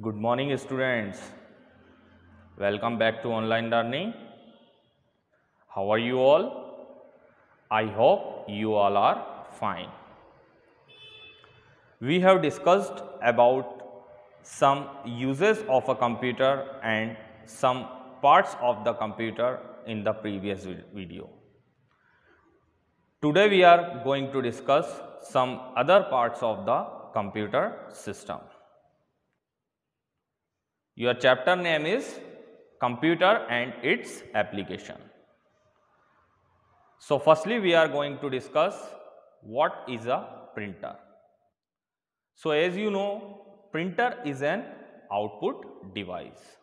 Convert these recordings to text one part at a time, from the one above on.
Good morning, students. Welcome back to online learning. How are you all? I hope you all are fine. We have discussed about some uses of a computer and some parts of the computer in the previous video. Today we are going to discuss some other parts of the computer system. Your chapter name is Computer and its Application. So, firstly we are going to discuss what is a printer. So, as you know, printer is an output device.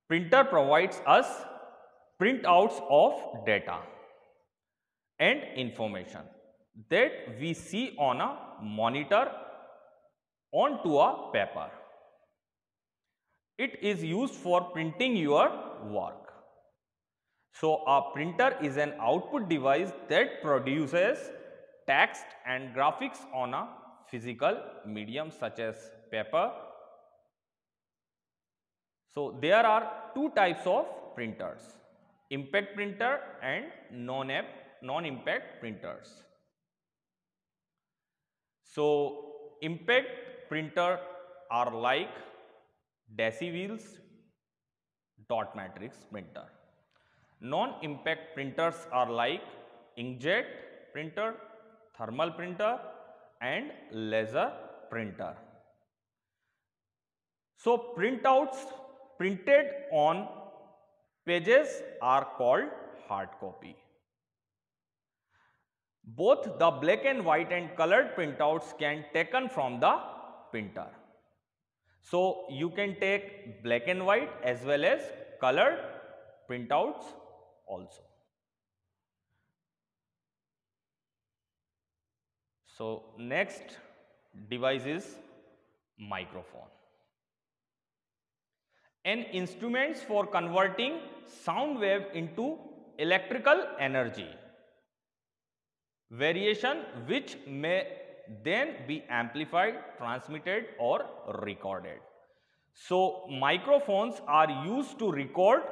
Printer provides us printouts of data and information that we see on a monitor onto a paper. It is used for printing your work. So, a printer is an output device that produces text and graphics on a physical medium such as paper. So, there are two types of printers, impact printer and non-impact printers. So, impact printer are like Daisy wheels, dot matrix printer. Non-impact printers are like inkjet printer, thermal printer and laser printer. So, printouts printed on pages are called hard copy. Both the black and white and colored printouts can taken from the printer. So, you can take black and white as well as colored printouts also. So, next device is microphone. An instrument for converting sound wave into electrical energy variation which may then be amplified, transmitted or recorded. So, microphones are used to record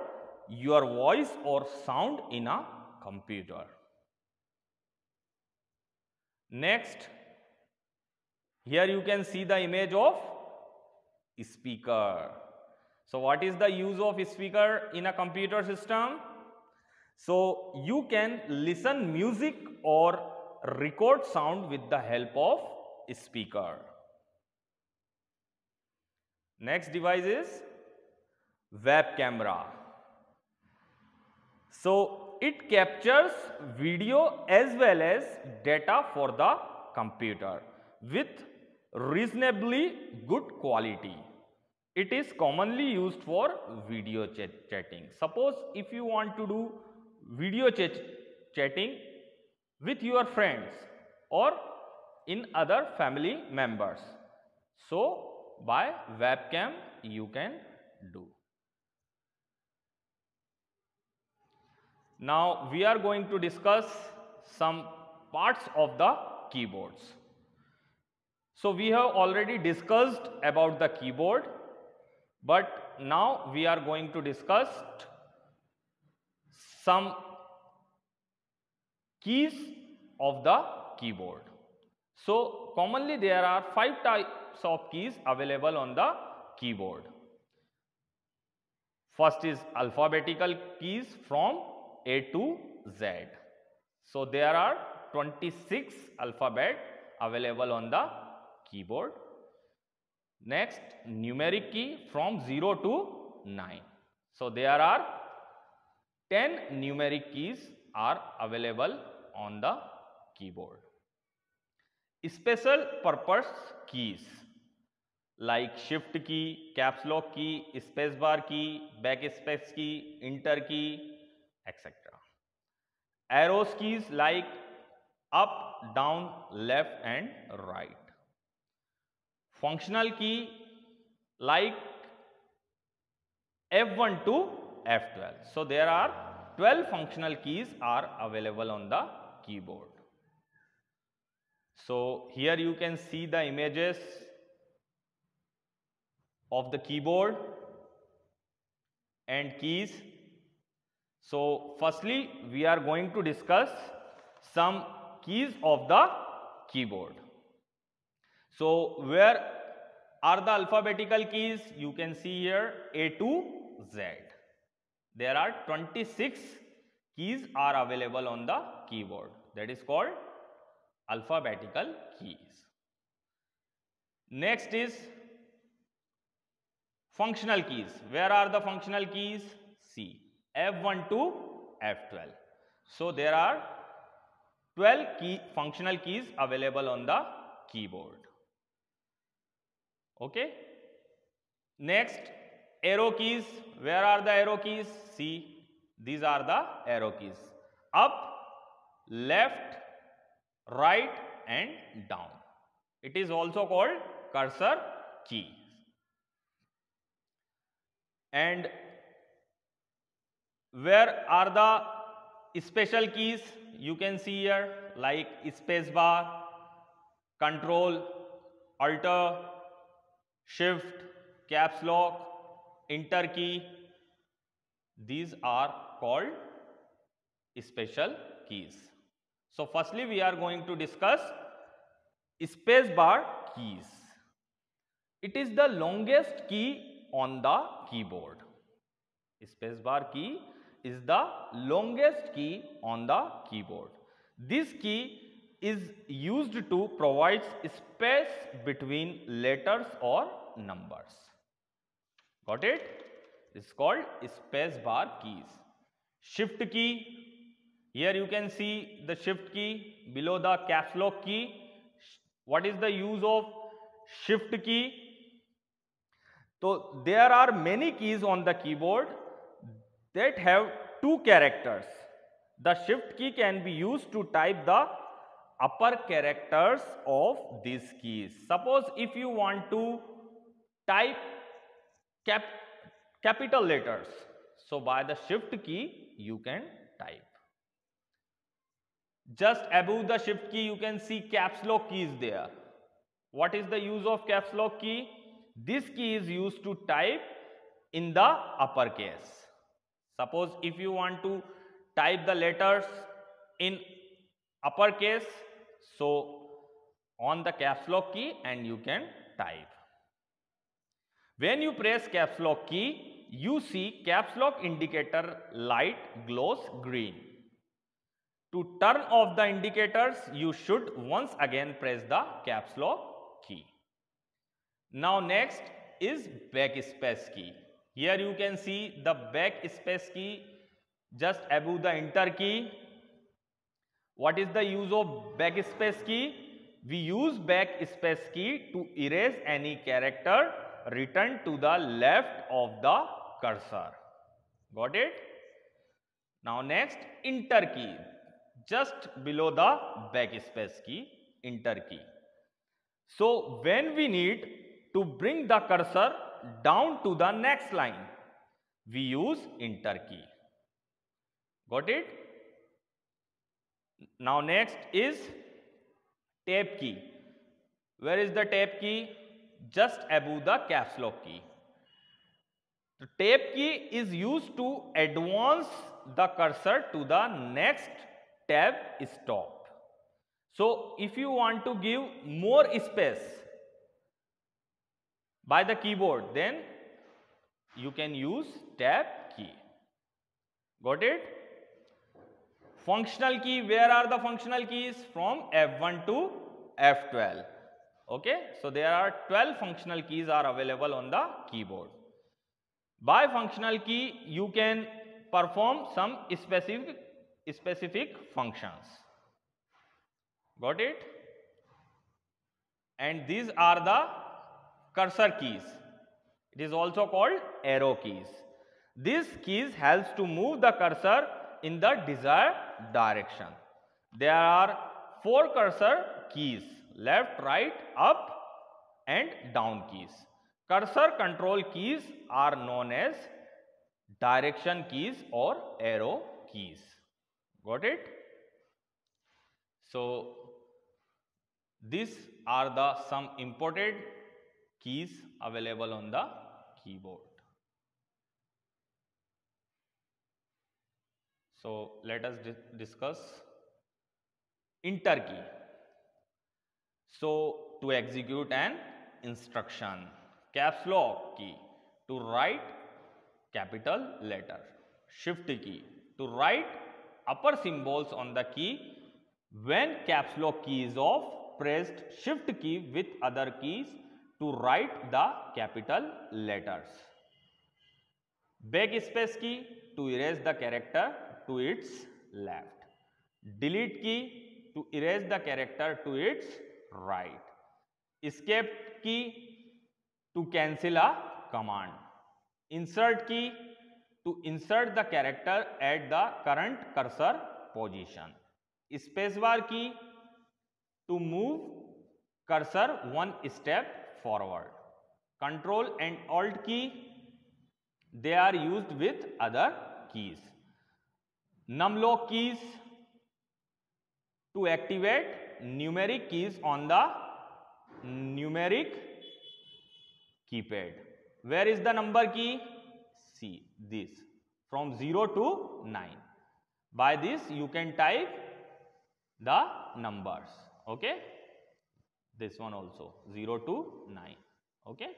your voice or sound in a computer. Next, here you can see the image of speaker. So, what is the use of speaker in a computer system? So, you can listen music or record sound with the help of speaker. Next device is web camera. So, it captures video as well as data for the computer with reasonably good quality. It is commonly used for video chatting. Suppose if you want to do video chatting with your friends or in other family members. So, by webcam you can do. Now, we are going to discuss some parts of the keyboards. So, we have already discussed about the keyboard, but now we are going to discuss some keys of the keyboard. So, commonly there are 5 types of keys available on the keyboard. First is alphabetical keys from A to Z. So, there are 26 alphabet available on the keyboard. Next, numeric key from 0 to 9. So, there are 10 numeric keys are available on the keyboard. Special purpose keys like shift key, caps lock key, space bar key, backspace key, enter key, etc. Arrows keys like up, down, left and right. Functional key like F1 to F12. So, there are 12 functional keys are available on the keyboard. So, here you can see the images of the keyboard and keys. So firstly, we are going to discuss some keys of the keyboard. So where are the alphabetical keys? You can see here A to Z. There are 26 keys are available on the keyboard. That is called alphabetical keys. Next is functional keys. Where are the functional keys? See, F1 to F12. So there are 12 functional keys available on the keyboard. Okay. Next, arrow keys. Where are the arrow keys? See, these are the arrow keys. Up, left, right and down. It is also called cursor key. And where are the special keys? You can see here like space bar, control, alt, shift, caps lock, enter key. These are called special keys. So firstly, we are going to discuss space bar keys. It is the longest key on the keyboard. Space bar key is the longest key on the keyboard. This key is used to provide space between letters or numbers. Got it? It's called space bar keys. Shift key. Here you can see the shift key below the caps lock key. What is the use of shift key? So there are many keys on the keyboard that have two characters. The shift key can be used to type the upper characters of these keys. Suppose if you want to type capital letters, so by the shift key you can type. Just above the shift key you can see caps lock key is there. What is the use of caps lock key? This key is used to type in the uppercase. Suppose if you want to type the letters in uppercase, so on the caps lock key and you can type. When you press caps lock key, you see caps lock indicator light glows green. To turn off the indicators, you should once again press the caps lock key. Now next is backspace key. Here you can see the backspace key just above the enter key. What is the use of backspace key? We use backspace key to erase any character written to the left of the cursor. Got it? Now next, enter key. Just below the backspace key, enter key. So when we need to bring the cursor down to the next line, we use enter key. Got it? Now next is tab key. Where is the tab key? Just above the caps lock key. The tab key is used to advance the cursor to the next tab stop. So if you want to give more space by the keyboard, then you can use tab key. Got it? Functional key. Where are the functional keys? From F1 to F12. Okay, so there are 12 functional keys are available on the keyboard. By functional key you can perform some specific functions. Got it? And these are the cursor keys. It is also called arrow keys. These keys helps to move the cursor in the desired direction. There are 4 cursor keys: left, right, up and down keys. Cursor control keys are known as direction keys or arrow keys. Got it? So these are the some important keys available on the keyboard. So let us discuss enter key. So to execute an instruction, caps lock key to write capital letter, shift key to write upper symbols on the key. When caps lock key is off, press shift key with other keys to write the capital letters. Backspace key to erase the character to its left. Delete key to erase the character to its right. Escape key to cancel a command. Insert key to insert the character at the current cursor position. Spacebar key to move cursor one step forward. Control and Alt key, they are used with other keys. Numlock keys to activate numeric keys on the numeric keypad. Where is the number key? See this, from 0 to 9. By this you can type the numbers. Okay, this one also 0 to 9. Okay.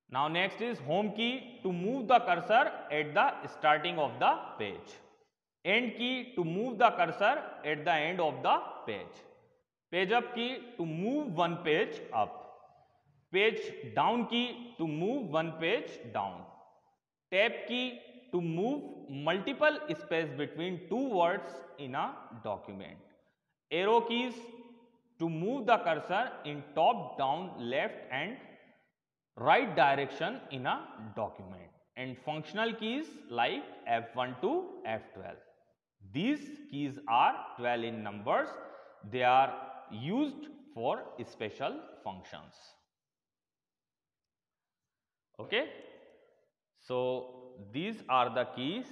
Now next is home key to move the cursor at the starting of the page. End key to move the cursor at the end of the page. Page up key to move one page up. Page down key to move one page down. Tab key to move multiple space between two words in a document. Arrow keys to move the cursor in top, down, left and right direction in a document. And functional keys like F1 to F12. These keys are 12 in numbers. They are used for special functions. Okay. So these are the keys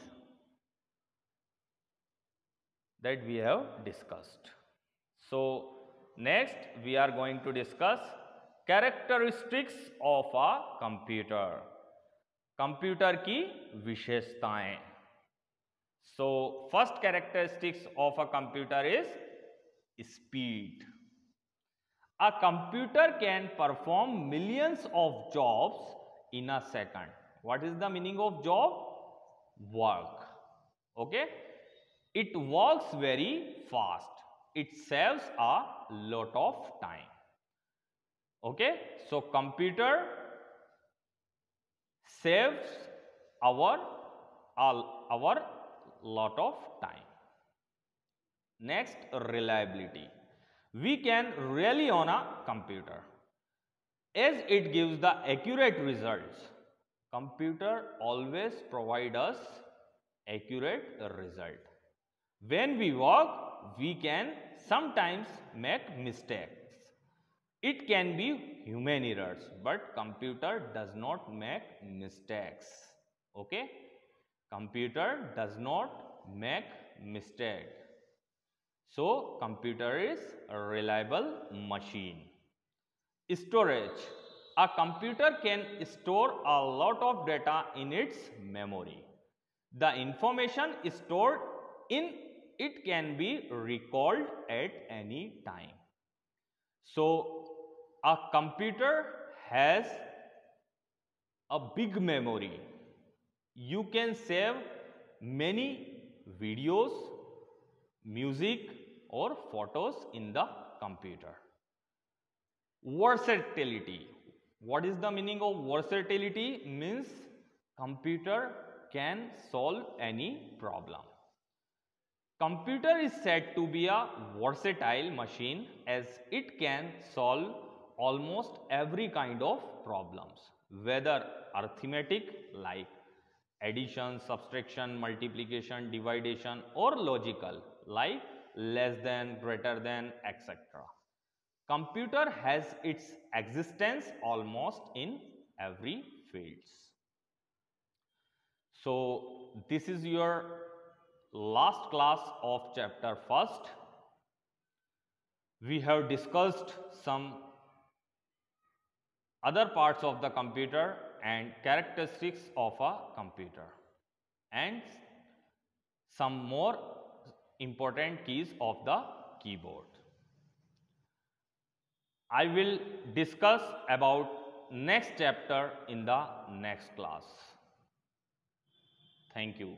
that we have discussed. So next we are going to discuss characteristics of a computer. Computer की विशेषताएं. So first characteristics of a computer is speed. A computer can perform millions of jobs in a second. What is the meaning of job? Work. Okay. It works very fast. It saves a lot of time. Okay. So computer saves our lot of time. Next, reliability. We can rely on a computer as it gives the accurate results. Computer always provide us accurate result. When we work, we can sometimes make mistakes. It can be human errors, but computer does not make mistakes. Okay? Computer does not make mistake. So computer is a reliable machine. Storage. A computer can store a lot of data in its memory. The information stored in it can be recalled at any time. So a computer has a big memory. You can save many videos, music or photos in the computer. Versatility. What is the meaning of versatility? Means computer can solve any problem. Computer is said to be a versatile machine as it can solve almost every kind of problems, whether arithmetic like addition, subtraction, multiplication, division or logical like less than, greater than, etc. Computer has its existence almost in every fields. So this is your last class of chapter first. We have discussed some other parts of the computer and characteristics of a computer, and some more important keys of the keyboard. I will discuss about next chapter in the next class. Thank you.